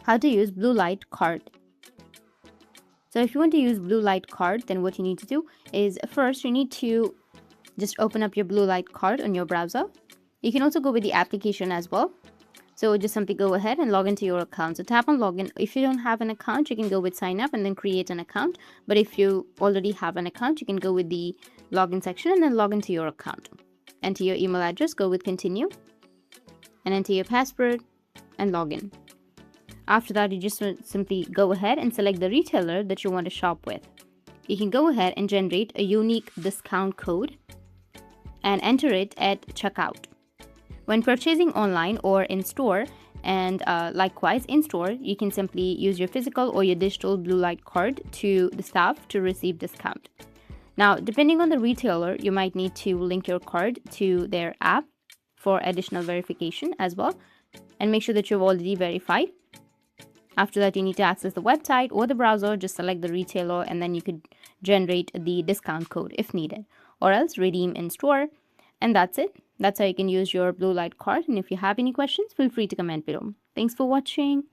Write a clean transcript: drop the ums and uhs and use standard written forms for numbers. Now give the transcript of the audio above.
how to use blue light card. So if you want to use blue light card, then what you need to do is first you need to just open up your blue light card on your browser. You can also go with the application as well. So just simply go ahead and log into your account. So tap on login. If you don't have an account, you can go with sign up and then create an account. But if you already have an account, you can go with the login section and then log into your account. Enter your email address, go with continue, and enter your password and login. After that, you just simply go ahead and select the retailer that you want to shop with. You can go ahead and generate a unique discount code and enter it at checkout. When purchasing online or in store, and likewise in store, you can simply use your physical or your digital blue light card to the staff to receive discount. Now, depending on the retailer, you might need to link your card to their app for additional verification as well, and make sure that you've already verified. After that, you need to access the website or the browser, just select the retailer, and then you could generate the discount code if needed, or else redeem in store. And that's it. That's how you can use your blue light card. And if you have any questions, feel free to comment below. Thanks for watching.